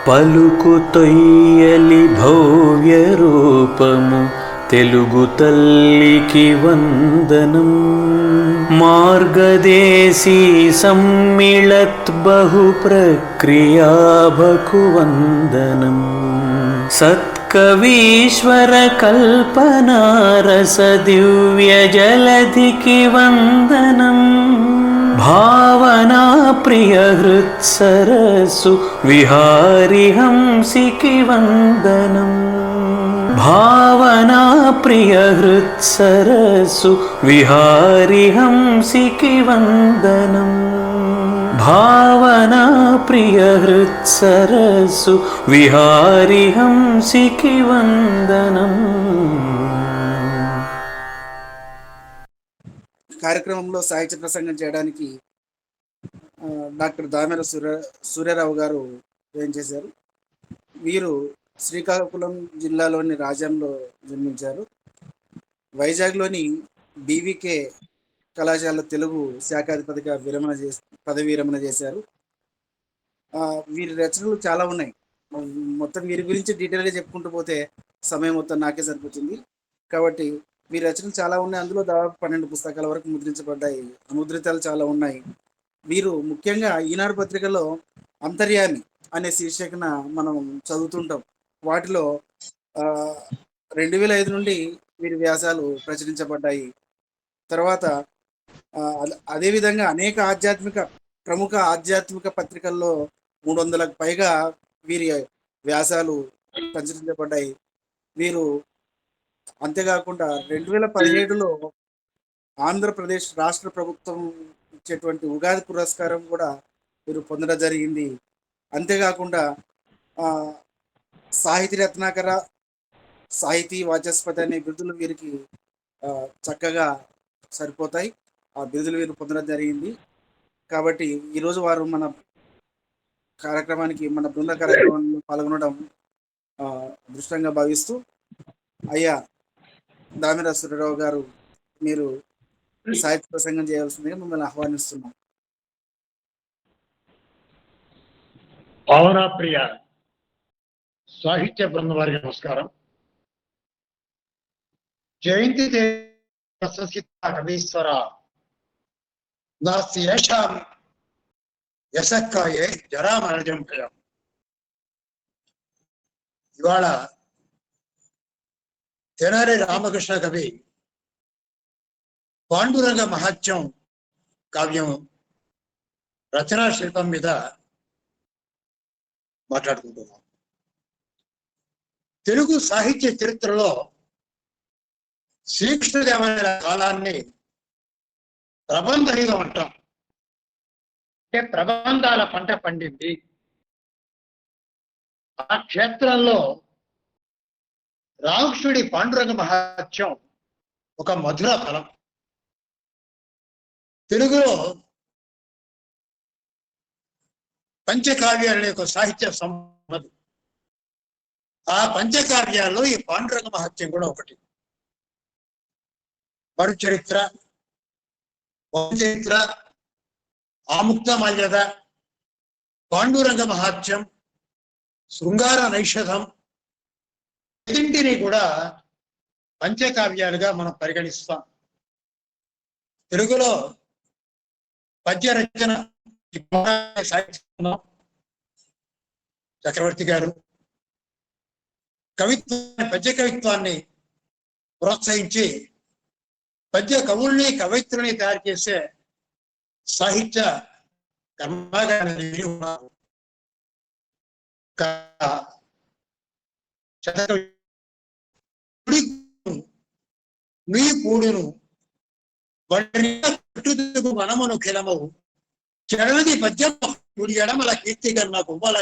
పలుకు తొయ్యలి భవ్య రూపము తెలుగు తల్లికి వందనం. మార్గదేశీ సమ్మిళత్ బహు ప్రక్రియాభకు వందనం. సత్కవీశ్వర కల్పనారస దివ్య జలధికి వందనం. భావనా ప్రియ హృత్సరస్సు విహారి హంసికి వందనం. భావనా ప్రియ హృత్సరస్సు విహారి హంసికి వందనం. భావనా ప్రియ హృత్సరస్సు విహారి హంసికి వందనం. కార్యక్రమంలో సాహిత్య ప్రసంగం చేయడానికి డాక్టర్ దామెర సూర్యారావు గారు ఏం చేశారు. వీరు శ్రీకాకుళం జిల్లాలోని రాజంలో జన్మించారు. వైజాగ్లోని బీవీకే కళాశాల తెలుగు శాఖాధిపతిగా పదవి విరమణ చేశారు. వీరి రచనలు చాలా ఉన్నాయి. మొత్తం వీరి గురించి డీటెయిల్గా చెప్పుకుంటూ పోతే సమయం మొత్తం నాకే సరిపోతుంది. కాబట్టి వీరి రచనలు చాలా ఉన్నాయి. అందులో దాదాపు 12 పుస్తకాల వరకు ముద్రించబడ్డాయి. ముద్రితాలు చాలా ఉన్నాయి. వీరు ముఖ్యంగా ఈనాడు పత్రికలో అంతర్యామి అనే శీర్షికన మనం చదువుతుంటాం. వాటిలో 2005 నుండి వీరి వ్యాసాలు ప్రచురించబడ్డాయి. తర్వాత అదేవిధంగా అనేక ప్రముఖ ఆధ్యాత్మిక పత్రికల్లో 300లకు పైగా వీరి వ్యాసాలు ప్రచురించబడ్డాయి. వీరు అంతేకాకుండా 2017లో ఆంధ్రప్రదేశ్ రాష్ట్ర ప్రభుత్వం ఇచ్చేటువంటి ఉగాది పురస్కారం కూడా వీరు పొందడం జరిగింది. అంతేకాకుండా సాహితీ రత్నాకర, సాహితీ వాచస్పతి అనే బిరుదులు వీరికి చక్కగా సరిపోతాయి. ఆ బిరుదులు వీరు పొందడం జరిగింది. కాబట్టి ఈరోజు వారు మన బృంద కార్యక్రమంలో పాల్గొనడం అదృష్టంగా భావిస్తూ, అయ్యా దామెర సూర్యారావు గారు, మీరు సాహిత్య ప్రసంగం చేయవలసిందిగా మిమ్మల్ని ఆహ్వానిస్తున్నాం. భావనా ప్రియ సాహిత్య బృందం వారికి నమస్కారం. జయంతి కవీశ్వర నాస్తి యశాం యశక్కాయే జరామరణం భయం. ఇవాళ తెనాలి రామకృష్ణ కవి పాండురంగ మహత్యం కావ్యం రచనా శిల్పం మీద మాట్లాడుకుంటున్నాం. తెలుగు సాహిత్య చరిత్రలో శ్రీకృష్ణదేవరాయల కాలాన్ని ప్రబంధయుగం అంటాం. అంటే ప్రబంధాల పంట పండింది. ఆ క్షేత్రంలో రామకృష్ణుడి పాండురంగ మహత్యం ఒక మధుర ఫలం. తెలుగులో పంచకావ్యాల యొక్క సాహిత్య సంపద. ఆ పంచకావ్యాల్లో ఈ పాండురంగ మహత్యం కూడా ఒకటి. మరు చరిత్ర, చరిత్ర, ఆముక్త మాల్యద, పాండురంగ మహాత్యం, శృంగార నైషధం, ఇంటిని కూడా పంచకావ్యాలుగా మనం పరిగణిస్తాం. తెలుగులో పద్య రచన చక్రవర్తి గారు పద్య కవిత్వాన్ని ప్రోత్సహించి పద్య కవుల్ని కవయిత్రుల్ని తయారు చేసే సాహిత్య కర్మాగారాన్ని నీ పూడును మనమును కిలమవు చెడలది పద్యం ఎడమల కీర్తికరణ కుంభల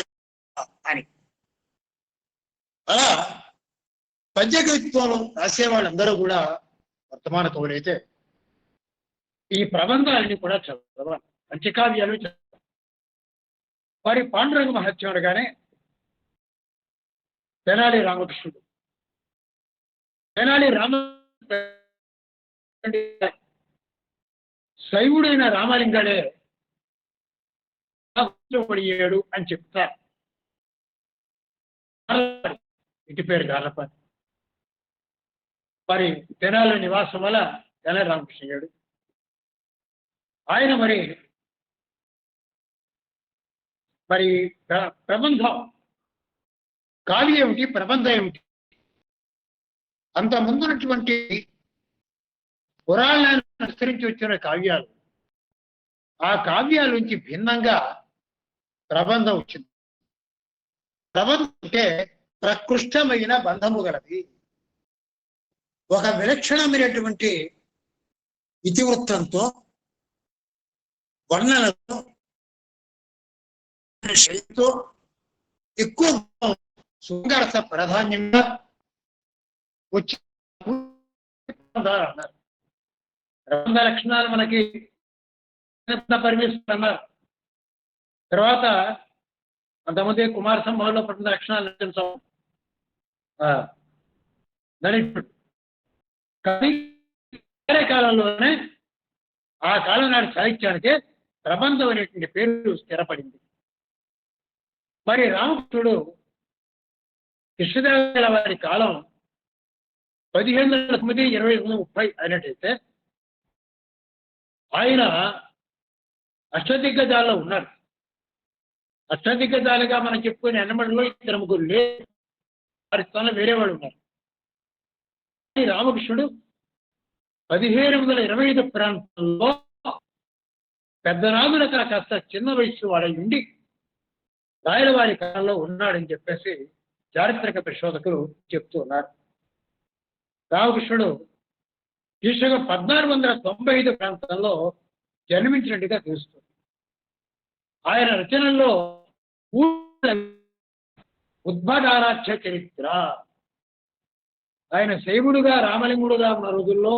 అని. అలా పద్య కవిత్వం రాసే వాళ్ళందరూ కూడా వర్తమాన కవులైతే ఈ ప్రబంధాలని కూడా చదవాలి, పంచకావ్యాలు చదవాలి. వారి పాండురంగ మహత్యం అనగానే తెనాలి రామకృష్ణుడు, తెనాలి రామ శైవుడైన రామలింగాడే అని చెప్తారు. ఇంటి పేరు గార్లపాటి. మరి తెనాలి నివాసం వల్ల తెనాలి రామకృష్ణ అయ్యాడు. ఆయన మరి ప్రబంధం కావ్యం ఏమిటి, ప్రబంధం ఏమిటి, అంత ముందున్నటువంటి పురాణాన్ని అనుసరించి వచ్చిన కావ్యాలు, ఆ కావ్యాల నుంచి భిన్నంగా ప్రబంధం వచ్చింది. ప్రబంధం అంటే ప్రకృష్టమైన బంధము గలది, ఒక విలక్షణమైనటువంటి ఇతివృత్తంతో, వర్ణనతో, శైలితో, ఎక్కువ శృంగారస ప్రాధాన్యంగా వచ్చి అన్నారు. ప్రబంధ లక్షణాలు మనకి పరిమిస్తున్నారు అన్నారు. తర్వాత అంతమంది కుమార సంభవంలో ప్రబంధ లక్షణాలు నడిపుడు. కానీ వేరే కాలంలోనే ఆ కాలం నాటి సాహిత్యానికి ప్రబంధం అనేటువంటి పేరు స్థిరపడింది. మరి రామకృష్ణుడు కృష్ణదేవరాయల వారి కాలం 1509, 2930 అయినట్టయితే ఆయన అష్టదిగ్గజాల్లో ఉన్నారు. అష్టదిగ్గజాలుగా మనం చెప్పుకునే ఎన్నమడిలో 2-3 లేదు, వారి స్థానంలో వేరే వాళ్ళు ఉన్నారు. రామకృష్ణుడు 1525 ప్రాంతంలో పెద్దనాదుల కాస్త చిన్న వయసు వాడై ఉండి రాయల వారి కాలంలో ఉన్నాడని చెప్పేసి చారిత్రక పరిశోధకులు చెప్తూ ఉన్నారు. రామకృష్ణుడు ఈశ్వగా 1495 ప్రాంతంలో జన్మించినట్టుగా తెలుస్తుంది. ఆయన రచనల్లో ఉద్భటారాధ్య చరిత్ర, ఆయన శైవుడుగా రామలింగుడుగా ఉన్న రోజుల్లో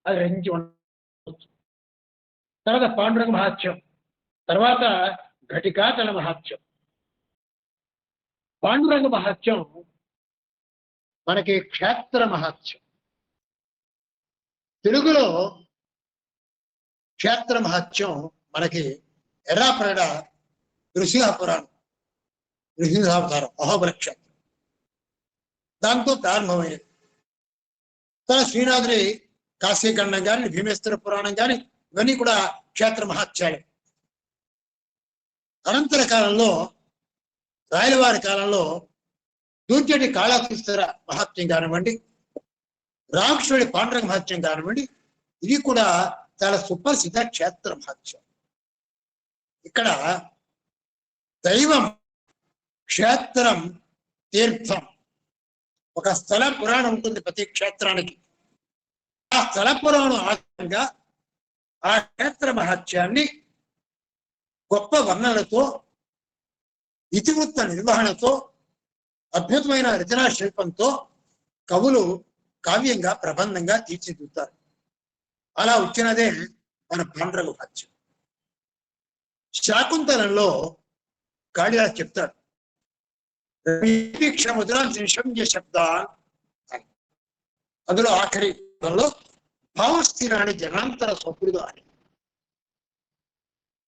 అది రచించి ఉండవచ్చు. తర్వాత పాండురంగ మహాత్యం, తర్వాత ఘటికాచల మహాత్యం. పాండురంగ మహాత్యం మనకి క్షేత్ర మహాత్యం. తెలుగులో క్షేత్ర మహాత్యం మనకి ఎర్రాప్రగడ నృసింహపురాణం, నృసింహావతారం, అహోబల క్షేత్రం, దాంతో ప్రారంభమైనది. తన శ్రీనాథుడి కాశీఖండం కానీ, భీమేశ్వర పురాణం కానీ, ఇవన్నీ కూడా క్షేత్ర మహాత్యాలే. అనంతర కాలంలో, రాయలవారి కాలంలో దూర్జటి కాళాతీశ్వర మహాత్యం కానివ్వండి, రామకృష్ణుడి పాండురంగ మహాత్యం కానివ్వండి, ఇది కూడా చాలా సుప్రసిద్ధ క్షేత్ర మహాత్యం. ఇక్కడ దైవం, క్షేత్రం, తీర్థం, ఒక స్థల పురాణం ఉంటుంది ప్రతి క్షేత్రానికి. ఆ స్థల పురాణం ఆధారంగా ఆ క్షేత్ర మహాత్యాన్ని గొప్ప వర్ణనలతో, ఇతివృత్త నిర్వహణతో, అద్భుతమైన రచనా శిల్పంతో కవులు కావ్యంగా, ప్రబంధంగా తీర్చిదిద్దుతారు. అలా వచ్చినదే మన పాండురంగ మహాత్యం. శాకుంతలంలో కాళిదాసు చెప్తాడు, శబ్దాన్, అందులో ఆఖరి భావస్థిరాన్ని జనాంతర స్వపుడుగా అని.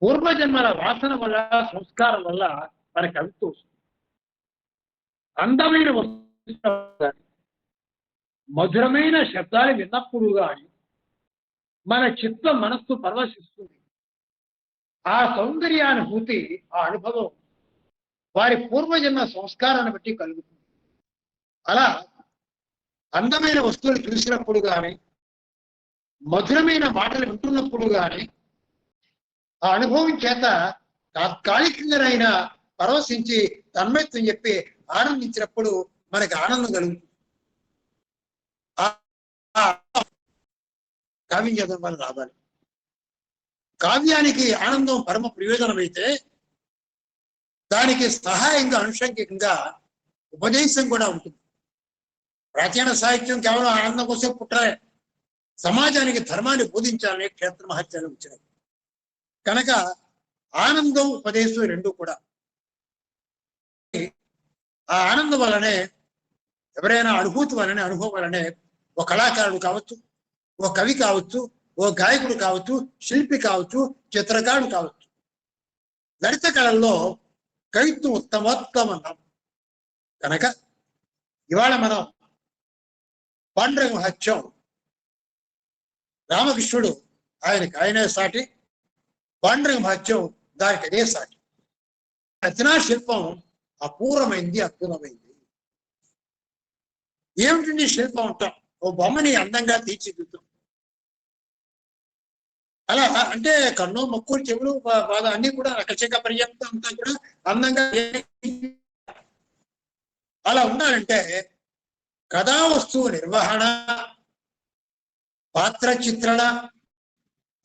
పూర్వజన్మల వాసన వల్ల, సంస్కారం వల్ల మన కవిత్వం వస్తుంది. అందమైన మధురమైన శబ్దాలు విన్నప్పుడు కానీ మన చిత్తం, మనస్సు పరవశిస్తుంది. ఆ సౌందర్యానుభూతి, ఆ అనుభవం వారి పూర్వజన్మ సంస్కారాన్ని బట్టి కలుగుతుంది. అలా అందమైన వస్తువులు చూసినప్పుడు కానీ, మధురమైన మాటలు వింటున్నప్పుడు కానీ, ఆ అనుభవం చేత తాత్కాలికంగానైనా పరవశించి తన్మయత్వం చెప్పి ఆనందించినప్పుడు మనకి ఆనందం కలుగుతుంది. కావ్యం చదవడం వల్ల రావాలి. కావ్యానికి ఆనందం పరమ ప్రయోజనమైతే దానికి సహాయంగా, అనుషంగికంగా ఉపదేశం కూడా ఉంటుంది. ప్రాచీన సాహిత్యం కేవలం ఆనందం కోసం పుట్టలే, సమాజానికి ధర్మాన్ని బోధించాలనే క్షేత్ర మహత్యాలు వచ్చినాయి. కనుక ఆనందం, ఉపదేశం రెండు కూడా. ఆ ఆనందం వల్లనే, ఎవరైనా అనుభూతి వల్లనే, అనుభవం వల్లనే ఓ కళాకారుడు కావచ్చు, ఓ కవి కావచ్చు, ఓ గాయకుడు కావచ్చు, శిల్పి కావచ్చు, చిత్రకారుడు కావచ్చు. లలిత కళల్లో కవిత్వం ఉత్తమోత్తమం. కనుక ఇవాళ మనం పాండురంగ మహత్యం రామకృష్ణుడు ఆయనే సాటి, పాండురంగ మహత్యం దానికి అదే సాటి. రచనా శిల్పం అపూర్వమైంది, అద్భుతమైంది. ఏమిటి శిల్పం అంటాం? ఓ బొమ్మని అందంగా తీర్చిదిద్దాం. అలా అంటే కన్ను, ముక్కు, చెవులు, బాధ అన్ని కూడా రకచక పర్యంతం అంతా కూడా అందంగా అలా ఉండాలంటే కథా వస్తువు నిర్వహణ, పాత్ర చిత్రణ,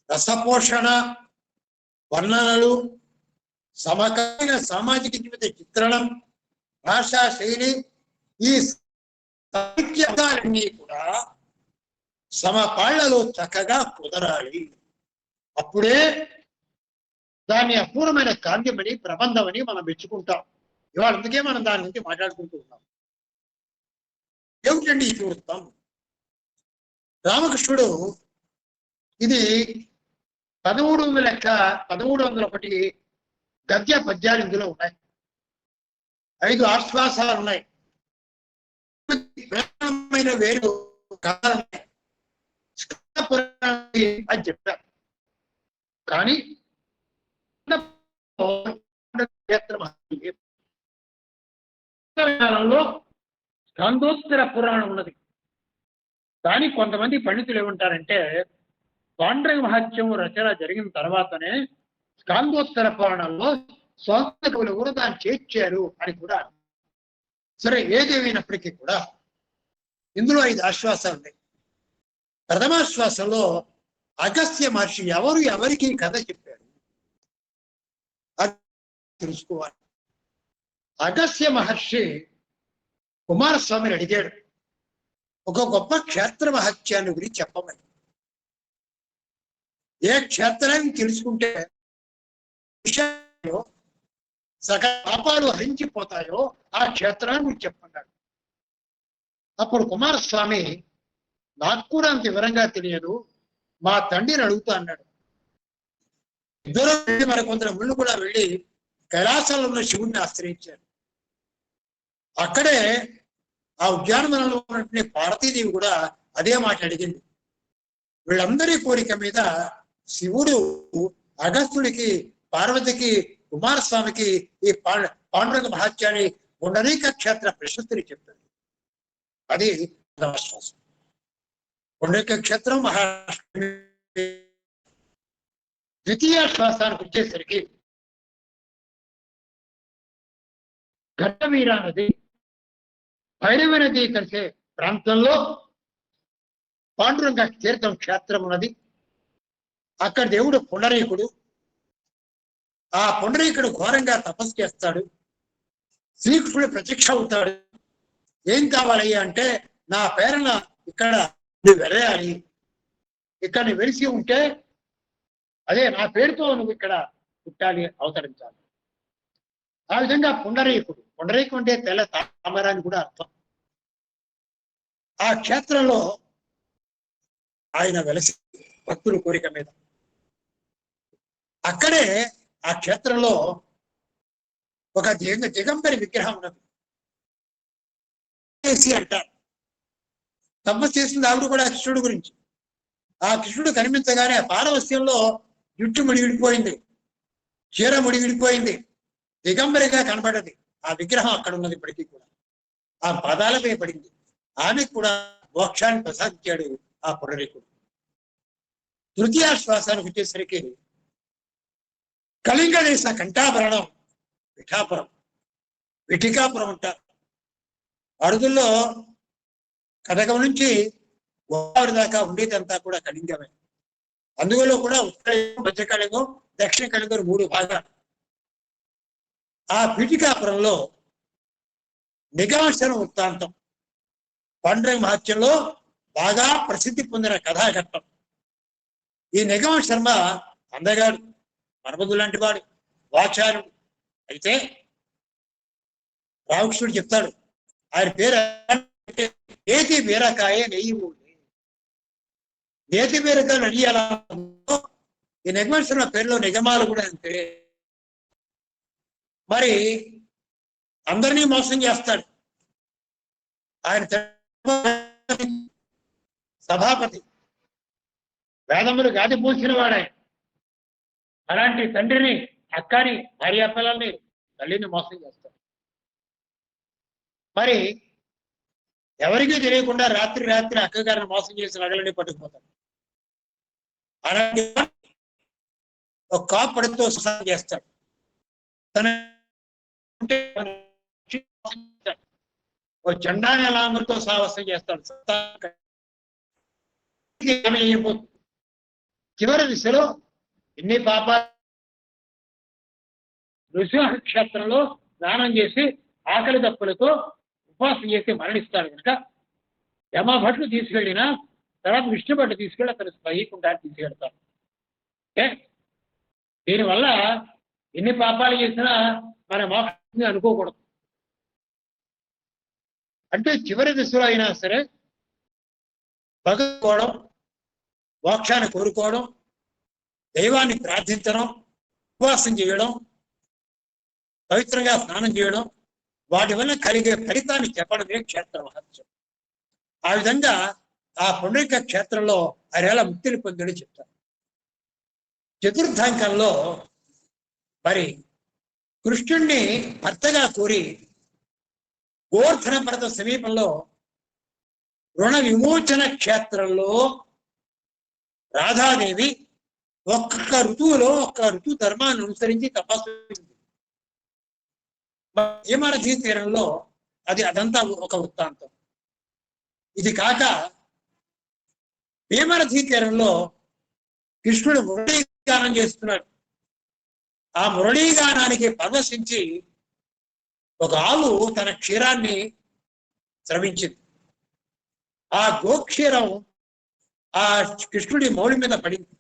రసపోషణ, వర్ణనలు, సమకాలీన సామాజిక జీవిత చిత్రణం, భాషా శైలి, ఈ సాహిత్యాలన్నీ కూడా సమపాళ్లలో చక్కగా కుదరాలి. అప్పుడే దాన్ని అపూర్వమైన కావ్యమని, ప్రబంధమని మనం మెచ్చుకుంటాం. ఇవాళ అందుకే మనం దాని గురించి మాట్లాడుకుంటూ ఉన్నాం. ఏమిటండి ఈ వృత్తం? రామకృష్ణుడు ఇది 1301 గద్య పద్యాలు ఇందులో ఉన్నాయి. 5 ఆశ్వాసాలు ఉన్నాయి. వేరు కథలు ఉన్నాయి అని చెప్పారు. కానీ స్కందోత్తర పురాణం ఉన్నది. కానీ కొంతమంది పండితులు ఏమంటారంటే పాండురంగ మహత్యం రచన జరిగిన తర్వాతనే స్కందోత్తర పురాణంలో సొంత కవులు కూడా దాన్ని చేర్చారు అని కూడా. సరే, ఏదేమైనప్పటికీ కూడా ఇందులో 5 ఆశ్వాసాలు ఉన్నాయి. ప్రథమాశ్వాసంలో అగస్త్య మహర్షి ఎవరికి కథ చెప్పారు అది తెలుసుకోవాలి. అగస్త్య మహర్షి కుమారస్వామిని అడిగాడు, ఒక గొప్ప క్షేత్ర మహత్యాన్ని గురించి చెప్పమని. ఏ క్షేత్రాన్ని తెలుసుకుంటే సకల పాపాలు హరించిపోతాయో ఆ క్షేత్రాన్ని గురించి చెప్పన్నాడు. అప్పుడు కుమారస్వామి, నాకు కూడా అంత వివరంగా తెలియదు, మా తండ్రిని అడుగుతా అన్నాడు. ఇద్దరు మరి కొందరు ముళ్ళు కూడా వెళ్ళి కైలాసంలో ఉన్న శివుణ్ణి ఆశ్రయించారు. అక్కడే ఆ ఉద్యానవనంలో ఉన్నటువంటి పార్వతీదేవి కూడా అదే మాట అడిగింది. వీళ్ళందరి కోరిక మీద శివుడు అగస్త్యుడికి, పార్వతికి, కుమారస్వామికి ఈ పాండురంగ మహత్యాన్ని పుండరీక క్షేత్ర ప్రశస్తిని చెప్పాడు. అది ఆశ్వాసం. పుండరీక క్షేత్రం మహారాష్ట్ర. ద్వితీయ శ్వాసానికి వచ్చేసరికి ఘట్టవీరా నది, భైరవ నది కలిసే ప్రాంతంలో పాండురంగ తీర్థం క్షేత్రం ఉన్నది. అక్కడ దేవుడు పుండరీకుడు. ఆ పుండరీకుడు ఘోరంగా తపస్సు చేస్తాడు. శ్రీకృష్ణుడు ప్రత్యక్ష అవుతాడు. ఏం కావాలయ్యా అంటే, నా పేరున ఇక్కడ నువ్వు వెలయాలి, ఇక్కడ నువ్వు వెలిసి ఉంటే అదే నా పేరుతో నువ్వు ఇక్కడ పుట్టాలి, అవతరించాలి. ఆ విధంగా పుండరీకుడు అంటే తెల్ల తామర అని కూడా అర్థం. ఆ క్షేత్రంలో ఆయన వెలసి భక్తుల కోరిక మీద. అక్కడే ఆ క్షేత్రంలో ఒక దిగంబరి విగ్రహం ఉన్నది అంటారు. తపస్సు చేసింది ఆవిడ కూడా కృష్ణుడు గురించి. ఆ కృష్ణుడు కనిపించగానే పారవస్యంలో జుట్టు ముడి విడిపోయింది, చీర ముడి విడిపోయింది, దిగంబరిగా కనబడది. ఆ విగ్రహం అక్కడ ఉన్నది ఇప్పటికీ కూడా. ఆ పాదాలపై పడింది. ఆమెకు కూడా మోక్షాన్ని ప్రసాదించాడు ఆ పుండరీకుడు. తృతీయాశ్వాసానికి వచ్చేసరికి కళింగ దేశ కంఠాభరణం విఠికాపురం అంటారు. అరుదుల్లో కటకం నుంచి గోదావరి దాకా ఉండేదంతా కూడా కళింగమే. అందులో కూడా ఉత్తర మధ్య కళింగం, దక్షిణ కళింగం 3 భాగాలు. ఆ పీఠికాపురంలో నిగమార్చన వృత్తాంతం పాండురంగ మహత్యంలో బాగా ప్రసిద్ధి పొందిన కథాఘట్టం. ఈ నిగమ శర్మ అందగాడు, మనబుద్ధు లాంటి వాడు, వాచారుడు. అయితే రామకృష్ణుడు చెప్తాడు, ఆయన పేరు నేతి బీరకాయ నెయ్యి ఊడి. నేతి బీరకాయ నడియాల ఈ నిగమ శర్మ పేరులో నిగమాలు కూడా అంతే. మరి అందరినీ మోసం చేస్తాడు. ఆయన సభాపతి, వేదములు గాది పూసిన వాడే. అలాంటి తండ్రిని, అక్కని, భార్య పిల్లల్ని, తల్లిని మోసం చేస్తారు. మరి ఎవరికీ తెలియకుండా రాత్రి రాత్రి అక్కగారిని మోసం చేసి నగలని పట్టుకుపోతారు. అలాంటి ఒక కాపడితో సహాయం చేస్తాడు. తన ఓ చండాలతో సాహసం చేస్తాడు. చివరి దిశలో ఎన్ని పాపాలు నృసింహక్షేత్రంలో స్నానం చేసి ఆకలి దప్పులతో ఉపవాసం చేసి మరణిస్తాడు కనుక యమభట్లు తీసుకెళ్ళినా తర్వాత విష్ణు భట్లు తీసుకెళ్ళి అతను వైకుంఠాన్ని తీసుకెళ్తారు. ఓకే, దీనివల్ల ఎన్ని పాపాలు చేసినా మన మోక్షాన్ని అనుకోకూడదు. అంటే చివరి దశలో అయినా సరే భగవడం, మోక్షాన్ని కోరుకోవడం, దైవాన్ని ప్రార్థించడం, ఉపవాసం చేయడం, పవిత్రంగా స్నానం చేయడం, వాటి వల్ల కలిగే ఫలితాన్ని చెప్పడమే క్షేత్ర మహత్యం. ఆ విధంగా ఆ పుండరీక క్షేత్రంలో ఆయన ముక్తిని పొందని చెప్తారు. చతుర్థాంకంలో మరి కృష్ణుణ్ణి భర్తగా కోరి గోవర్ధన పర్వత సమీపంలో రుణ విమోచన క్షేత్రంలో రాధాదేవి ఒక్కొక్క ఋతువులో ఒక్క ఋతు ధర్మాన్ని అనుసరించి తపస్సు. భీమనదీ తీరంలో అదంతా ఒక వృత్తాంతం. ఇది కాక భీమనదీ తీరంలో కృష్ణుడు మురళీగానం చేస్తున్నాడు. ఆ మురళీగానానికి పరవశించి ఒక ఆవు తన క్షీరాన్ని స్రవించింది. ఆ గోక్షీరం ఆ కృష్ణుడి మౌళి మీద పడింది.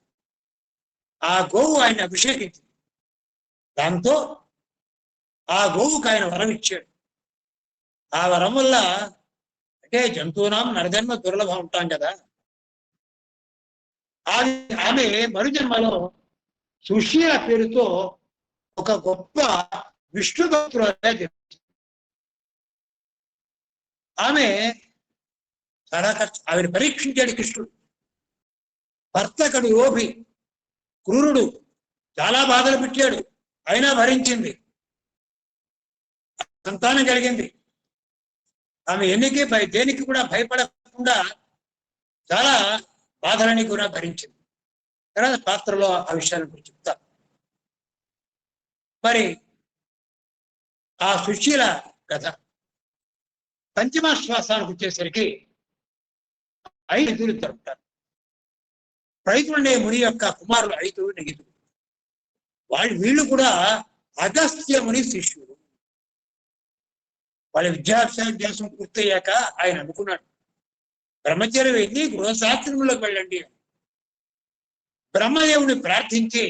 ఆ గోవు ఆయన అభిషేకించింది. దాంతో ఆ గోవుకు ఆయన వరం ఇచ్చాడు. ఆ వరం వల్ల అంటే జంతువునాం నరజన్మ దుర్లభం ఉంటాం కదా, ఆమె మరుజన్మలో సుశీల పేరుతో ఒక గొప్ప విష్ణు భక్తురాలుగా జన్మించింది. ఆమె చాలా ఆమెను పరీక్షించాడు కృష్ణుడు. భర్తకడు లోభి, క్రూరుడు, చాలా బాధలు పెట్టాడు, అయినా భరించింది. సంతానం కలిగింది. ఆమె దేనికి కూడా భయపడకుండా చాలా బాధలని కూడా భరించింది. తర్వాత పాత్రలో ఆ విషయాన్ని గురించి చెప్తా. మరి ఆ సుశీల కథ పంచమాశ్వాసానికి వచ్చేసరికి 5 ఎదురుతారు ఉంటారు. రైతులుండే ముని యొక్క కుమారులు 5 నెగితులు. వీళ్ళు కూడా అగస్త్య ముని శిష్యుడు. వాళ్ళ విద్యాభ్యాసం పూర్తయ్యాక ఆయన అనుకున్నాడు, బ్రహ్మచర్య వెళ్ళి గృహశాస్త్రంలోకి వెళ్ళండి. బ్రహ్మదేవుని ప్రార్థించి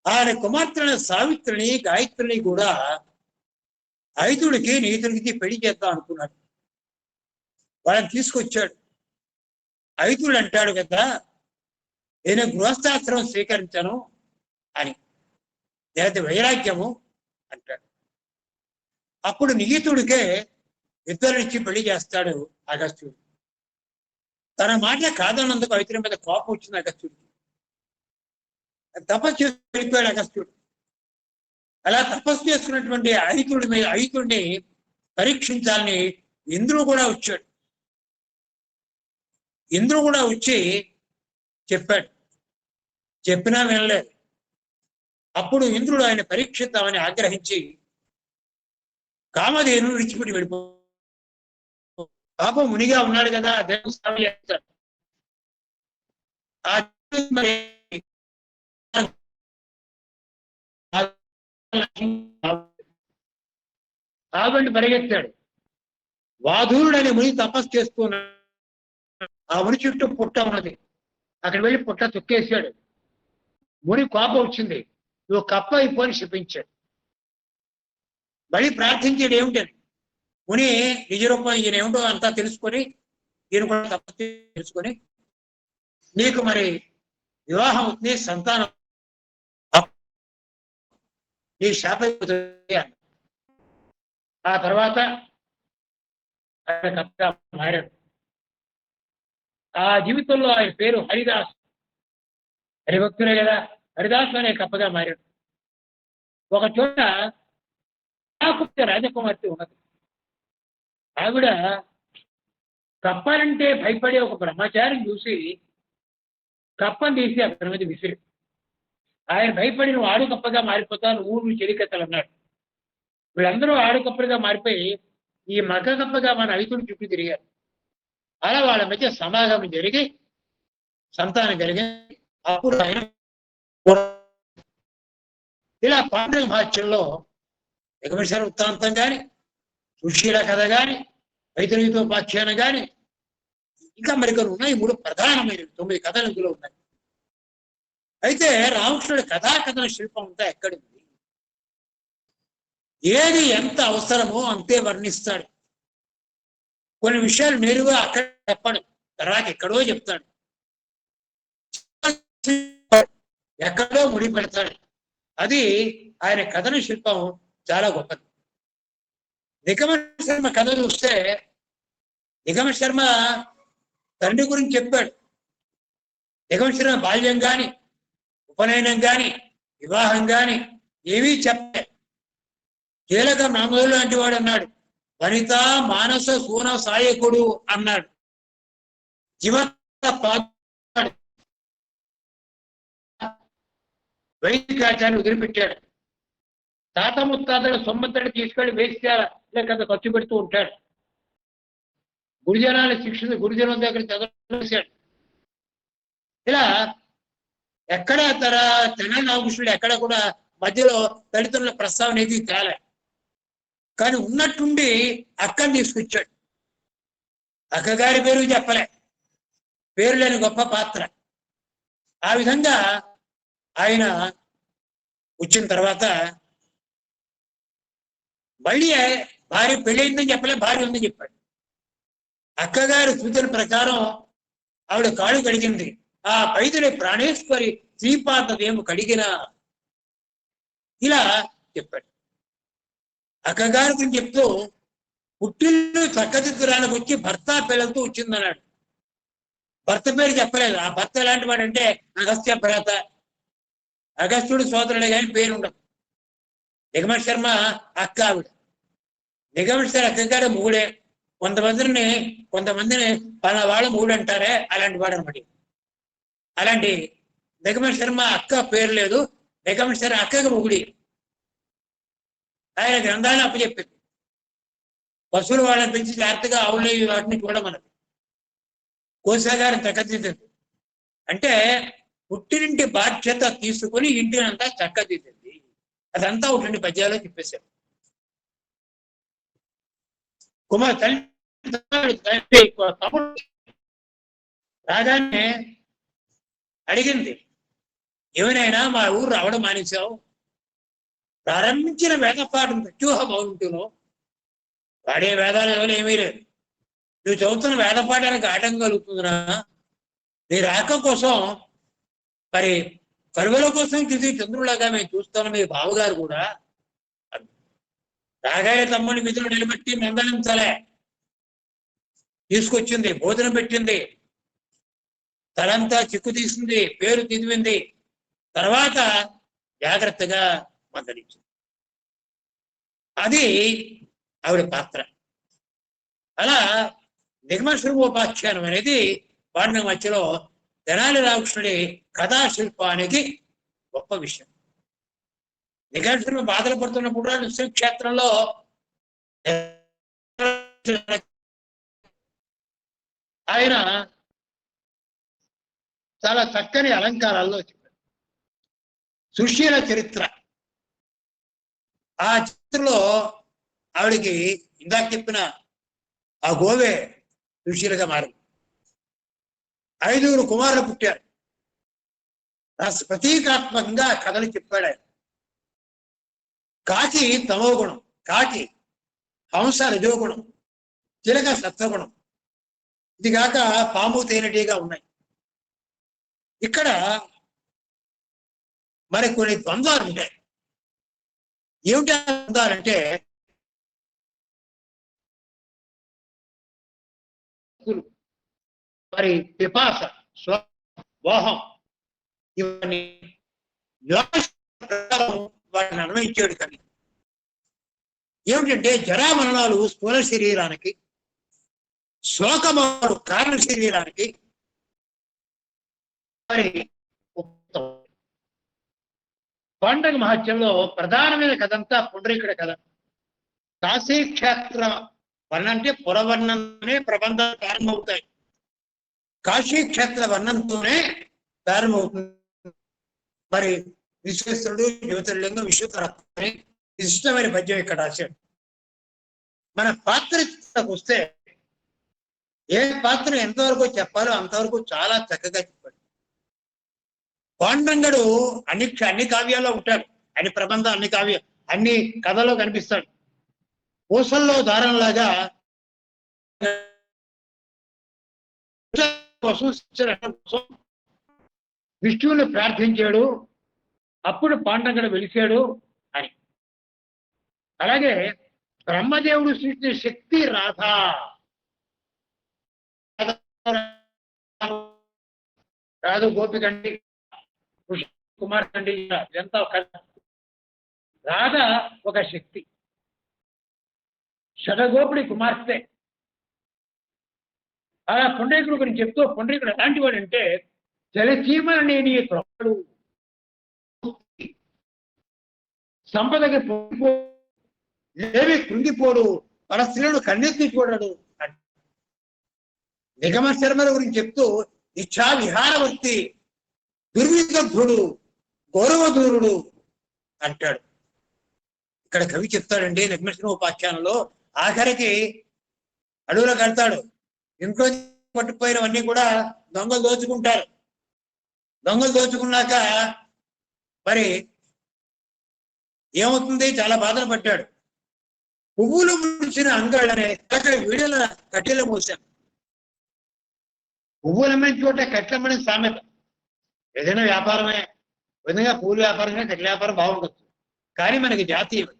ఆయన కుమార్తెన సావిత్రిని, గాయత్రిని కూడా 5కి నీతుడికి పెళ్లి చేద్దాం అనుకున్నాడు. వాళ్ళని తీసుకొచ్చాడు. 5 అంటాడు కదా, నేను గృహస్థాశ్రమం స్వీకరించాను అని, లేదా వైరాగ్యము అంటాడు. అప్పుడు నిహితుడికే ఇద్దరినిచ్చి పెళ్లి చేస్తాడు అగస్త్యుడు. తన మాట కాదన్నందుకు 5 మీద కోపం వచ్చింది అగస్త్యుడికి. తపస్సు చేసి వెళ్ళిపోయాడు అగస్త్యుడు. అలా తపస్సు చేసుకున్నటువంటి 5ని పరీక్షించాలని ఇంద్రుడు కూడా వచ్చాడు. ఇంద్రుడు కూడా వచ్చి చెప్పాడు, చెప్పినా వినలేదు. అప్పుడు ఇంద్రుడు ఆయన పరీక్షిద్దామని ఆగ్రహించి కామధేను విడిచిపెట్టి వెళ్ళిపో. పాపం మునిగా ఉన్నాడు కదా, దేవస్థానం చేస్తాడు. కాబట్టి పరిగెత్తాడు. వాధూరుడని ముని తపస్సు చేస్తున్నాడు. ఆ ముని చుట్టూ పుట్ట ఉన్నది. అక్కడ వెళ్ళి పుట్ట తొక్కేశాడు. ముని కోపం వచ్చింది, నువ్వు కప్ప అయిపోని శపించాడు. మళ్ళీ ప్రార్థించాడు. ఏమిటని ముని నిజరూపం ఈయన ఏమిటో అంతా తెలుసుకొని, ఈయన కూడా తపస్సు తెలుసుకొని, నీకు మరి వివాహం అవుతుంది, సంతానం నీ శాప. ఆ తర్వాత ఆయన కప్పగా మారాడు. ఆ జీవితంలో ఆయన పేరు హరిదాస్, హరిభక్తులే కదా, హరిదాస్ అనే కప్పగా మారాడు. ఒక చోట రాజకుమార్తె ఉన్నది. ఆవిడ కప్పలంటే భయపడే ఒక బ్రహ్మచారిని చూసి కప్పని తీసి అతని మీద విసిరి, ఆయన భయపడి నువ్వు ఆడు కప్పగా మారిపోతాను, ఊరు చెలికత్తలు అన్నాడు. వీళ్ళందరూ ఆడు కప్పలుగా మారిపోయి ఈ మగ కప్పగా మన ఐదుని చుట్టూ తిరిగారు. అలా వాళ్ళ మధ్య సమాగమం జరిగి సంతానం కలిగింది. అప్పుడు ఆయన ఇలా పాండవ మహాత్యంలో దిగమేశ్వర వృత్తాంతం కానీ, సుశీల కథ కానీ, వైతరీతోపాఖ్యానం కానీ, ఇంకా మరికొన్ని ఉన్నాయి. 3 ప్రధానమైన 9 కథలు ఇందులో ఉన్నాయి. అయితే రామకృష్ణుడి కథాకథన శిల్పం అంతా ఎక్కడుంది, ఏది ఎంత అవసరమో అంతే వర్ణిస్తాడు. కొన్ని విషయాలు నేరుగా అక్కడ చెప్పడు, తర్వాత ఎక్కడో చెప్తాడు, ఎక్కడో ముడి పెడతాడు. అది ఆయన కథన శిల్పం చాలా గొప్పది. నిగమ శర్మ కథ చూస్తే నిగమ శర్మ తండ్రి గురించి చెప్పాడు. నిగమ శర్మ బాల్యం కానీ, ఉపనయనం కానీ, వివాహం కానీ ఏవీ చెప్పే. కీలక నామదులు లాంటి వాడు అన్నాడు, వనిత మానస సూన సాయకుడు అన్నాడు. వైద్యాచార్యాన్ని వదిలిపెట్టాడు. తాత ముత్తాతల సొమ్మత్తడి తీసుకెళ్లి వేస్తే కథ ఖర్చు పెడుతూ ఉంటాడు. గురుజనాల శిక్షణ గురుజనుల దగ్గర చదివేశాడు. ఇలా ఎక్కడ తెనాలి రామకృష్ణుడు ఎక్కడ కూడా మధ్యలో దళితుల ప్రస్తావన ఏది తేలే. కానీ ఉన్నట్టుండి అక్కని తీసుకొచ్చాడు. అక్కగారి పేరు చెప్పలే, పేరు లేని గొప్ప పాత్ర. ఆ విధంగా ఆయన వచ్చిన తర్వాత మళ్ళీ భార్య పెళ్ళయిందని చెప్పలే, భార్య ఉందని చెప్పాడు. అక్కగారి సూచన ప్రకారం ఆవిడ కాళ్ళు కడిగింది. ఆ పైదులే ప్రాణేశ్వరి శ్రీపాదదేము కడిగిన, ఇలా చెప్పాడు. అక్కగారి గురించి చెప్తూ పుట్టిల్లు చక్కదిద్దరానికి వచ్చి భర్త పిల్లలతో వచ్చిందన్నాడు. భర్త పేరు చెప్పలేదు. ఆ భర్త ఎలాంటి వాడంటే అగస్త్య భరత, అగస్త్యుడు సోదరుడే కానీ పేరు ఉండదు. నిగమ శర్మ అక్క ఆవిడ. నిగమ శర్మ అక్కగారు మూడే. కొంతమందిని పలా వాళ్ళు మూడు అంటారే, అలాంటి వాడు అనమాట. అలాంటి నిగమ శర్మ అక్క పేరు లేదు. నిగమ శర్మ అక్కకి ముగుడి. ఆయన గ్రంథాలను అప్పచెప్పింది. పశువులు వాళ్ళని పెంచి జాగ్రత్తగా ఆవులు వాటిని చూడమన్నది. కోశాగారిని చక్కదిద్దింది. అంటే పుట్టినింటి బాధ్యత తీసుకుని ఇంటినంతా చక్కదిద్దింది. అదంతా ఒకటి పద్యాలో చెప్పేశారు. కుమార్ తల్లి తమ్ముడు రాగానే అడిగింది, ఏమైనా మా ఊరు రావడం మానేశావు? ప్రారంభించిన వేదపాఠం ప్రత్యూహ బాగుంటున్నావు. వాడే వేదాలు ఎవరు ఏమీ లేదు. నువ్వు చదువుతున్న వేదపాఠానికి ఆటంకం కలుగుతుందిరా. నీ రాక కోసం మరి కరువుల కోసం తిరిగి చంద్రులాగా మేము చూస్తాను. మీ బావగారు కూడా రాగాయ తమ్ముని విధులు నిలబెట్టి మందలించలే, తీసుకొచ్చింది, భోజనం పెట్టింది, తలంతా చిక్కు తీసింది, పేరు తిదివింది, తర్వాత జాగ్రత్తగా మందలించింది. అది ఆవిడ పాత్ర. అలా నిగమశృంగోపాఖ్యానం అనేది పాండవ మధ్యలో తెనాలి రామకృష్ణుడి కథాశిల్పానికి గొప్ప విషయం. నిగమశృంగ బాధలు పడుతున్నప్పుడు నృసింహక్షేత్రంలో ఆయన చాలా చక్కని అలంకారాల్లో చెప్పారు. సుశీల చరిత్ర, ఆ చిత్రంలో ఆవిడికి ఇందాక చెప్పిన ఆ గోవే సుశీలగా మారింది. 5 కుమారులు పుట్టారు. ప్రతీకాత్మకంగా కథలు చెప్పాడు ఆయన. కాకి తమో గుణం, కాకి హంస రజోగుణం, చిలక సత్వగుణం, ఇది కాక పాము తేనెటీగా ఉన్నాయి. ఇక్కడ మరి కొన్ని ద్వంద్వాలు ఉంటాయి. ఏమిటి ద్వంద్వాలంటే మరి పిపాస, మోహం, ఇవన్నీ వాటిని అన్వయించాడు. కానీ ఏమిటంటే జరామరణాలు స్థూల శరీరానికి, శోకమాడు కారణ శరీరానికి మరి పాండవ మహత్యంలో ప్రధానమైన కథంతా పుండరీకుడి కథ. కాశీక్షేత్ర వర్ణం అంటే పురవర్ణంతోనే ప్రబంధాలు ప్రారంభమవుతాయి. కాశీక్షేత్ర వర్ణంతోనే ప్రారంభమవుతుంది. మరి విశ్వేశ్వరుడు, జ్యోతిర్లింగం, విశ్వతరత్ని ఇష్టమైన పద్యం ఇక్కడ రాశాడు. మన పాత్రకు వస్తే ఏ పాత్ర ఎంతవరకు చెప్పాలో అంతవరకు చాలా చక్కగా చెప్పాడు. పాండురంగడు అన్ని కావ్యాల్లో ఉంటాడు, అన్ని ప్రబంధం, అన్ని కావ్యం, అన్ని కథలో కనిపిస్తాడు. పూసల్లో దారంలాగా విష్ణువుని ప్రార్థించాడు, అప్పుడు పాండురంగడు వెలిశాడు అని. అలాగే బ్రహ్మదేవుడు సృష్టించిన శక్తి రాధ, రాధ గోపికండి, కుమార్ కండి, ఇదంతా రాధ ఒక శక్తి, షడగోపుడి కుమార్తె. అలా పుండరీకుడి గురించి చెప్తూ పుండరీకుడు ఎలాంటి వాడు అంటే జలచీమల నేని త్రొక్కడు, సంపదకి ఏవి కృంగిపోడు, వాళ్ళ స్త్రీలను కన్నెత్తి చూడడు. నిగమ శర్మల గురించి చెప్తూ ఇచ్చా విహారవర్తి, దుర్విదగ్ధుడు, గౌరవదూరుడు అంటాడు. ఇక్కడ కవి చెప్తాడండి నిగమశర్మ ఉపాఖ్యానంలో, ఆఖరికి అడవులో కడతాడు, ఇంట్లో పట్టుకుపోయినవన్నీ కూడా దొంగలు దోచుకుంటారు. దొంగలు దోచుకున్నాక మరి ఏమవుతుంది, చాలా బాధలు పడ్డాడు. పువ్వులు ముడిచిన అంగాళ్ళనే అక్కడ వీడియోల కట్టెలు మోసాం. పువ్వులు అమ్మిన చోట కట్టెలమ్మని సామెత. ఏదైనా వ్యాపారమే, విధంగా పువ్వుల వ్యాపారమే, కట్టెల వ్యాపారం బాగుండొచ్చు, కానీ మనకి జాతీయం.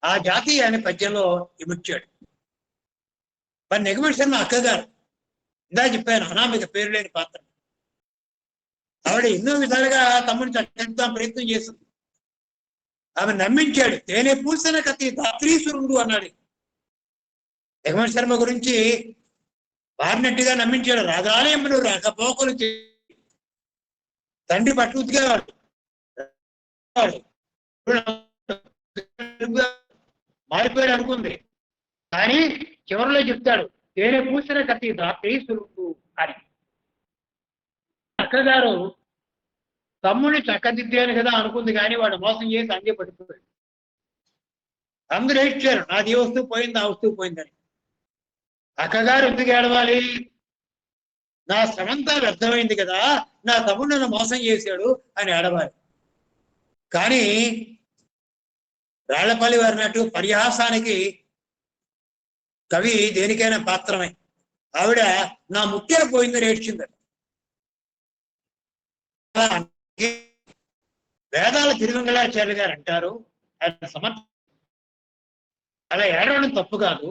ఆ జాతీయ అనే పద్యంలో ఇమిడ్చాడు. మరి నిగమశర్మ అక్కగారు, ఇందా చెప్పాను, అనామిక పేరు లేని పాత్ర. ఆవిడ ఎన్నో విధాలుగా తమ్ముడిని చక్కగా ప్రయత్నం చేసింది. ఆమె నమ్మించాడు. తేనె పూసిన కత్తి దాత్రీసురుడు అన్నాడు. నిగమశర్మ గురించి వారినట్టుగా నమ్మించాడు. రాజాలయంలో రాకపోకలు తండ్రి పట్టు ఉతికేవాడు, మారిపోయాడు అనుకుంది. కానీ చివరిలో చెప్తాడు తేనె పూసిన కత్తి దాత్రీసురుడు అని. అక్కగారు తమ్ముడిని చక్కదిద్దాను కదా అనుకుంది, కానీ వాడు మోసం చేసి అంగే పడిపోయాడు. అందరూ ఏడ్చారు, నాది ఏ వస్తువు పోయింది, ఆ వస్తువు పోయిందని. అక్కగారు ఎందుకు ఏడవాలి, నా శ్రమంతా వ్యర్థమైంది కదా, నా తమ్ముడు నన్ను మోసం చేశాడు అని ఏడవాలి. కానీ రాళ్లపల్లి వారినట్టు పరిహాసానికి కవి దేనికైనా పాత్రమే. ఆవిడ నా ముత్యాలు పోయిందని ఏడ్చింది. వేదాల తిరువంగళాచార్య గారు అంటారు, ఆయన సమర్థ అలా ఏడవడం తప్పు కాదు,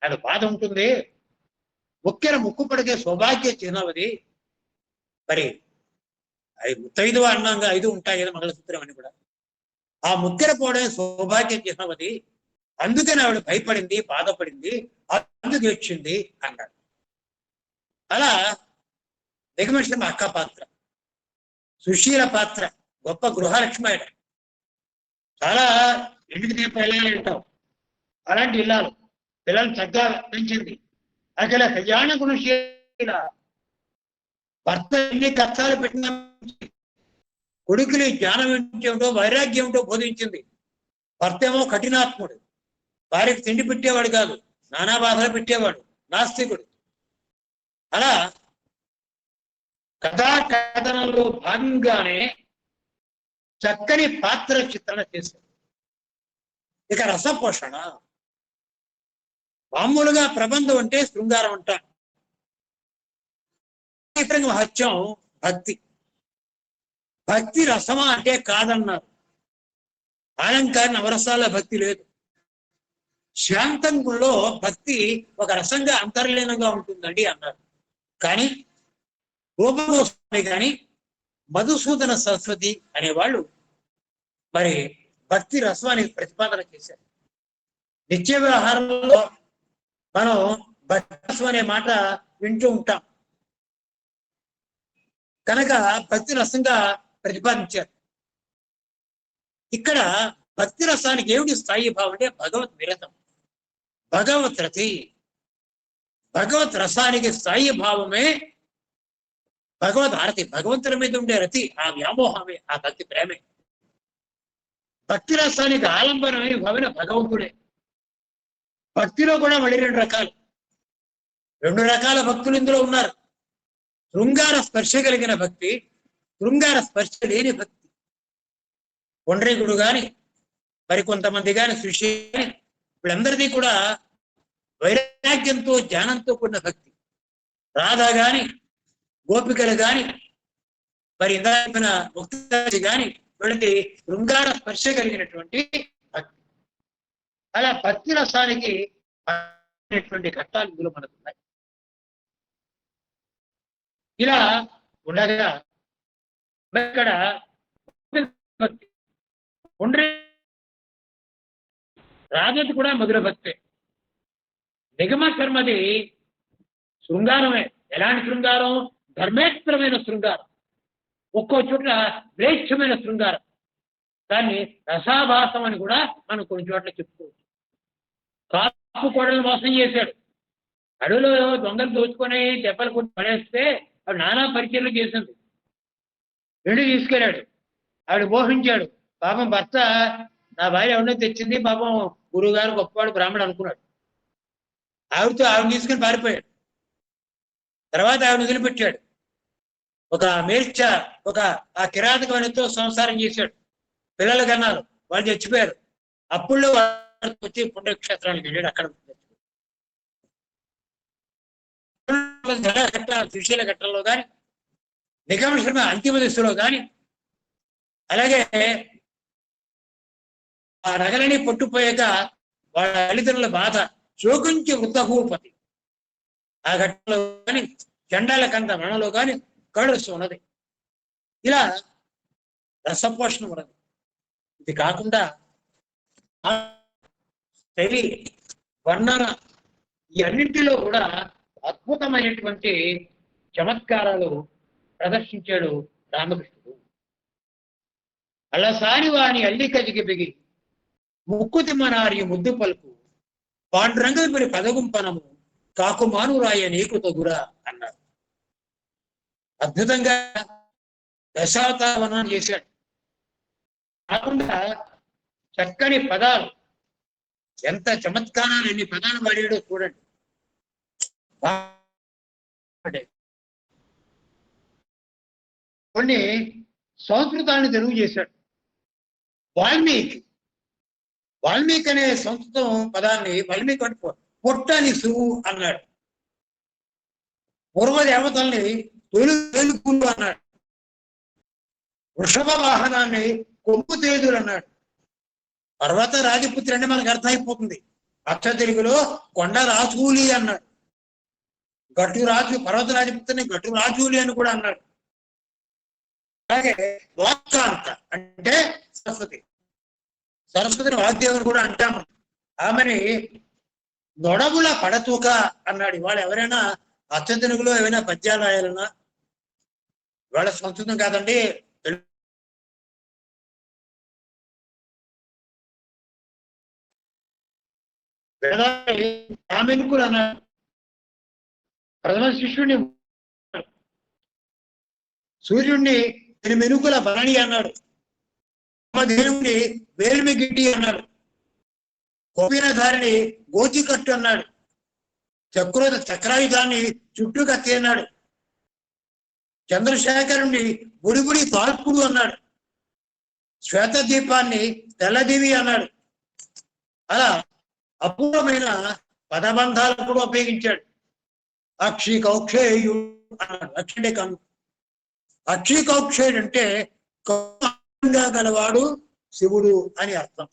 అది బాధ ఉంటుంది. ముఖ్యన ముక్కు పడికే సౌభాగ్య చిహ్నవది. మరి అవి ముత్తైదు అన్నాగా 5 ఉంటాయి కదా మంగళసూత్రం అని కూడా. ఆ ముక్కెర పోవడం సౌభాగ్య చిహ్నవది, అందుకని ఆవిడ భయపడింది, బాధపడింది, అందుకు ఏడ్చింది అన్నాడు. అలా నిగమశర్మ అక్క పాత్ర, సుశీల పాత్ర, గొప్ప గృహలక్ష్మి. ఆయన చాలా ఇంటికి దీపాలు ఉంటావు, అలాంటి ఇల్లాలు పిల్లలు చక్కగా పెంచింది. అసలు కళ్యాణ గుణశీల, భర్త ఎన్ని కష్టాలు పెట్టిన కొడుకుని జ్ఞానం ఏమిటో వైరాగ్యం ఏమిటో బోధించింది. భర్త ఏమో కఠినాత్ముడు, భార్యకు తిండి పెట్టేవాడు కాదు, నానా బాధలు పెట్టేవాడు, నాస్తికుడు. అలా కథా కథనంలో భాగంగానే చక్కని పాత్ర చిత్రణ చేశారు. ఇక రసపోషణ, మామూలుగా ప్రబంధం అంటే శృంగారం అంటారు. మహత్యం భక్తి. భక్తి రసమా అంటే కాదన్నారు. అలంకార నవరసాల భక్తి లేదు. శాంతంలో భక్తి ఒక రసంగా అంతర్లీనంగా ఉంటుందండి అన్నారు. కానీ రూపగోస్వామి కానీ మధుసూదన సరస్వతి అనేవాళ్ళు మరి భక్తి రసాన్ని ప్రతిపాదన చేశారు. నిత్య వ్యవహారంలో మనం భక్తి రసం అనే మాట వింటూ ఉంటాం కనుక భక్తి రసంగా ప్రతిపాదించారు. ఇక్కడ భక్తి రసానికి ఏమిటి స్థాయి భావం అంటే భగవత్ విరతం, భగవత్ రతి. భగవత్ రసానికి స్థాయి భావమే భగవద్ ఆరతి, భగవంతుని మీద ఉండే రతి, ఆ వ్యామోహమే, ఆ భక్తి ప్రేమే. భక్తి రసానికి ఆలంబనమైన భవన భగవంతుడే. భక్తిలో కూడా మళ్ళీ రెండు రకాల భక్తులు ఇందులో ఉన్నారు. శృంగార స్పర్శ కలిగిన భక్తి, శృంగార స్పర్శ లేని భక్తి. కొండ్రేగుడు గాని మరికొంతమంది గాని శిష్యు గాని వీళ్ళందరిది కూడా వైరాగ్యంతో జ్ఞానంతో కూడిన భక్తి. రాధ గాని గోపికలు గాని మరి ఇందాక ముక్తి గాని వీళ్ళకి శృంగార స్పర్శ కలిగినటువంటి భక్తి. అలా భక్తి రసానికి ఘట్టాలు ఇందులో మనకు ఉన్నాయి. ఇలా ఉండగా ఇక్కడ రాజతి కూడా మధుర భక్తే. నిగమ కర్మది శృంగారమే. ఎలాంటి శృంగారం? ధర్మేత్తరమైన శృంగారం, ఒక్కో చోట్ల శ్రేష్టమైన శృంగారం. దాన్ని రసాభాసం అని కూడా మనం కొన్ని చోట్ల చెప్పుకోవచ్చు. కాపు కోడలు మోసం చేశాడు, అడవిలో దొంగలు దోచుకొని దెబ్బలు కొట్టి పడేస్తే ఆవిడ నానా పరిచయలు చేసింది. ఇంటికి తీసుకెళ్ళాడు, ఆవిడ మోహించాడు. పాపం భర్త నా భార్య ఎవరినో తెచ్చింది, పాపం గురువు గారు గొప్పవాడు బ్రాహ్మడు అనుకున్నాడు. ఆవిడ తీసుకుని పారిపోయాడు. తర్వాత ఆవిడ వదిలిపెట్టాడు. ఒక మేల్చ ఆ కిరాతకమైనతో సంసారం చేశాడు. పిల్లలు కన్నారు, వాళ్ళు చచ్చిపోయారు. అప్పుల్లో వచ్చి పుణ్యక్షేత్రానికి వెళ్ళాడు. అక్కడ సుశీల ఘట్టంలో కానీ నిగమ శర్మ అంతిమ దశలో కానీ అలాగే ఆ నగలని పట్టుపోయాక వాళ్ళ తల్లిదండ్రుల బాధ శోకించి వృద్ధభూపతి ఆ ఘట్టంలో కానీ చండాల కంద మరణలో కానీ కడుస్తూ ఉన్నది. ఇలా రసపోషణ ఉన్నది. ఇది కాకుండా శైలి వర్ణన ఈ అన్నింటిలో కూడా అద్భుతమైనటువంటి చమత్కారాలు ప్రదర్శించాడు రామకృష్ణుడు. అలసాని వాని అల్లికజికి బిగి ముక్కు తిమ్మనారి ముద్దు పలుకు పాండురంగపరి పదగుంపనము కాకుమానురాయ నీకు తగురా అన్నారు. అద్భుతంగా దశావతారణ చేశాడు. కాకుండా చక్కని పదాలు, ఎంత చమత్కారాలు, ఎన్ని పదాలు వాడాడో చూడండి. కొన్ని సంస్కృతాన్ని తెలుగు చేశాడు. వాల్మీకి అనే సంస్కృతం పదాన్ని వాల్మీకి అంటే పొట్టనిసు అన్నాడు. పూర్వదేవతల్ని తొలుగులు అన్నాడు. వృషభ వాహనాన్ని కొమ్ము తేజులు అన్నాడు. పర్వత రాజపుత్రి అంటే మనకు అర్థమైపోతుంది. అక్ష తెలుగులో కొండ రాజూలి అన్నాడు. గట్టు రాజు పర్వత రాజపుత్రిని గట్టు రాజూలి అని కూడా అన్నాడు. అలాగే వాక్కాంత అంటే సరస్వతిని వాగ్దేవుని కూడా అంటాము. ఆమెని నొడవుల పడతూక అన్నాడు. ఇవాళ ఎవరైనా అచ్చ తెలుగులో ఏమైనా పద్యాలు రాయాలన్నా, ఇవాళ సంస్కృతం కాదండి, ఆమెనుకులు అన్నాడు. ప్రథమ శిష్యుడిని సూర్యుడిని మెనుకుల భరణి అన్నాడు. దేవుడిని వేల్మి గిడ్డి అన్నాడు. కోపినధారిని గోచికట్టు అన్నాడు. చక్రాయుధాన్ని చుట్టూ కత్తి అన్నాడు. చంద్రశేఖరుణ్ణి బుడిబుడి తాల్పుడు అన్నాడు. శ్వేతదీపాన్ని తెల్లదేవి అన్నాడు. అలా అపూర్వమైన పదబంధాలను కూడా ఉపయోగించాడు. అక్షి కౌక్షేయుడు అన్నాడు. అక్షుడే కను అక్షి కౌక్షేయుడు అంటే గలవాడు శివుడు అని అర్థం.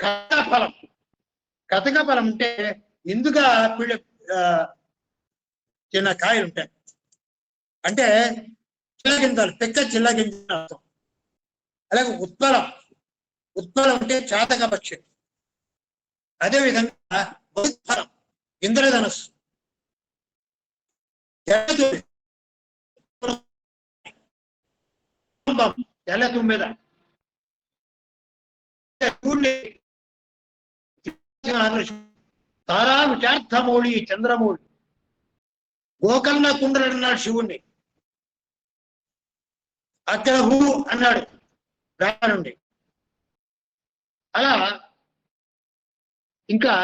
కర్ణఫలం కథక ఫలం అంటే ఇందుగా చిన్న కాయలు ఉంటాయి. అంటే చిల్లగింజలు, పెక్క చిల్లగింజలు అర్థం. అలాగే ఉత్పలం, ఉత్పలం అంటే చాతక పక్షి. అదేవిధంగా బహుఫలం, ఇంద్రధనస్సు. తెల్ల తుమ్మెద, తారా విచార్థమౌళి చంద్రమౌళి, గోకర్ణ కుండలు అన్నాడు శివుణ్ణి, అక్కడ హూ అన్నాడు రానుండి. అలా ఇంకా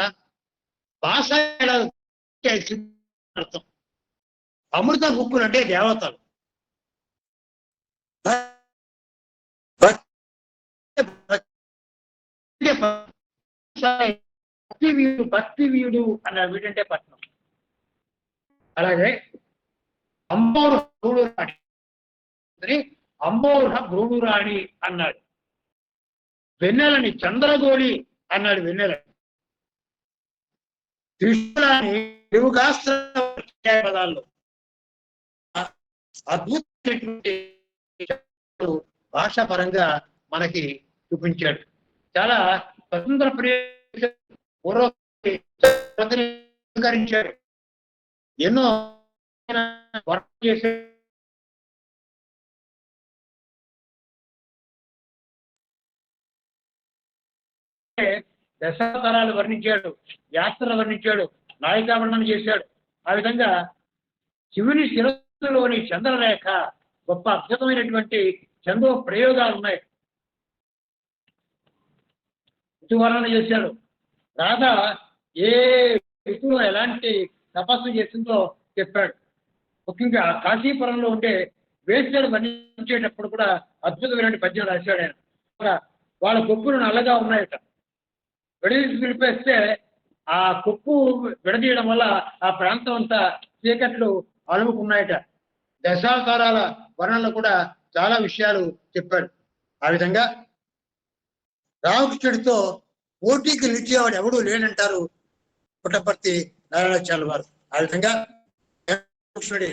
భాష అర్థం. అమృత బుక్కులు అంటే దేవతలు. భక్తి వీడు అన్నాడు, వీడంటే పట్నం. అలాగే అంబోరు భ్రూణురాణి, అంబోరుహ భ్రూణురాణి అన్నాడు. వెన్నెలని చంద్రగోళి అన్నాడు, వెన్నెలని. త్రిశూలాన్ని తెలుగుగాస్త్ర పదాల్లో అద్భుతమైనటువంటి భాషా పరంగా మనకి చూపించాడు. చాలా స్వతంత్ర పూర్వకరించాడు. ఎన్నో వర్క్ చేసే దశావతారాలు వర్ణించాడు, యాత్రలు వర్ణించాడు, నాయికావర్ణన చేశాడు. ఆ విధంగా శివుని శిరస్సులోని చంద్రరేఖ గొప్ప అద్భుతమైనటువంటి చంద్ర ప్రయోగాలు ఉన్నాయి. ఋతువర్ణన చేశాడు. రాధ ఏ ఋతువులో ఎలాంటి తపస్సు చేసిందో చెప్పాడు. ముఖ్యంగా కాశీపురంలో ఉండే వేశ్యలు వర్ణించేటప్పుడు కూడా అద్భుతమైన పద్యం రాశాడు ఆయన. వాళ్ళ కొప్పులు నల్లగా ఉన్నాయట. విడిపేస్తే ఆ కొప్పు విడదీయడం వల్ల ఆ ప్రాంతం అంతా చీకట్లు అలుముకున్నాయట. దశావతారాల వర్ణనలో కూడా చాలా విషయాలు చెప్పాడు. ఆ విధంగా రామకృష్ణుడితో పోటీకి నిలిచేవాడు ఎవడూ లేనంటారు పుట్టపర్తి నారాయణాచార్యుల వారు. ఆ విధంగా కృష్ణుడి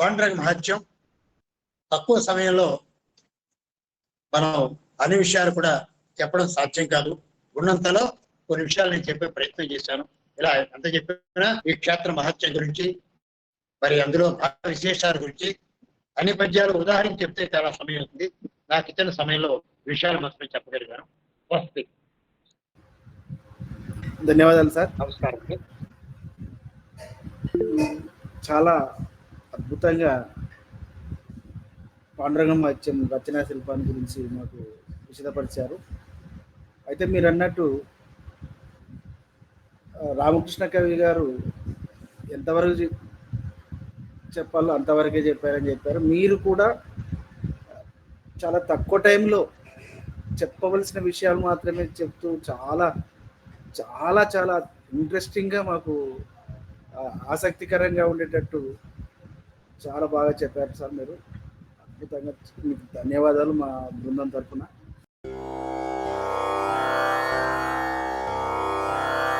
పాండురంగ మహత్యం తక్కువ సమయంలో మనం అన్ని విషయాలు కూడా చెప్పడం సాధ్యం కాదు. ఉన్నంతలో కొన్ని విషయాలు నేను చెప్పే ప్రయత్నం చేశాను. ఇలా ఎంత చెప్పినా ఈ క్షేత్ర మహత్యం గురించి, మరి అందులో విశేషాల గురించి అన్ని పద్యాలు ఉదాహరణ చెప్తే చాలా సమయం అవుతుంది. నాకు ఇచ్చిన సమయంలో విషయాలు మాత్రం చెప్పగలిగాను. వస్తే ధన్యవాదాలు సార్. నమస్కారం. చాలా అద్భుతంగా పాండురంగ మహత్యం రచనా శిల్పాన్ని గురించి మాకు విశదపరిచారు. అయితే మీరు అన్నట్టు రామకృష్ణ కవి గారు ఎంతవరకు చెప్పాలో అంతవరకే చెప్పారని చెప్పారు. మీరు కూడా చాలా తక్కువ టైంలో చెప్పవలసిన విషయాలు మాత్రమే చెప్తూ చాలా చాలా చాలా ఇంట్రెస్టింగ్గా మాకు ఆసక్తికరంగా ఉండేటట్టు చాలా బాగా చెప్పారు సార్. మీరు అద్భుతంగా. మీకు ధన్యవాదాలు మా బృందం తరఫున.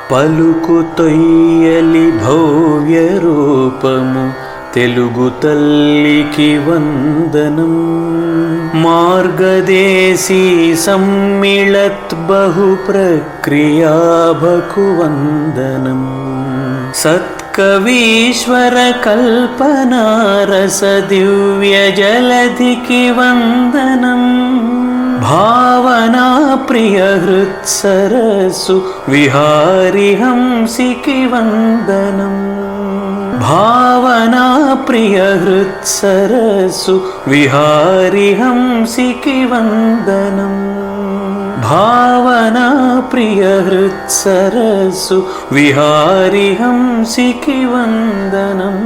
పలుకు తొయ్యలి భవ్య రూపము తెలుగు తల్లికి వందనం. మార్గదేశీ సమ్మిళత్ బహు ప్రక్రియాభకు వందనం. సత్కవీశ్వర కల్పనారస దివ్య జలధికి వందనం. భావనా ప్రియ హృత్సరసు విహారి హంసికి వందనం. భావనా ప్రియ హృత్సరసు విహారి హంసికి వందనం. భావనా ప్రియ హృత్సరసు విహారి హంసికి వందనం.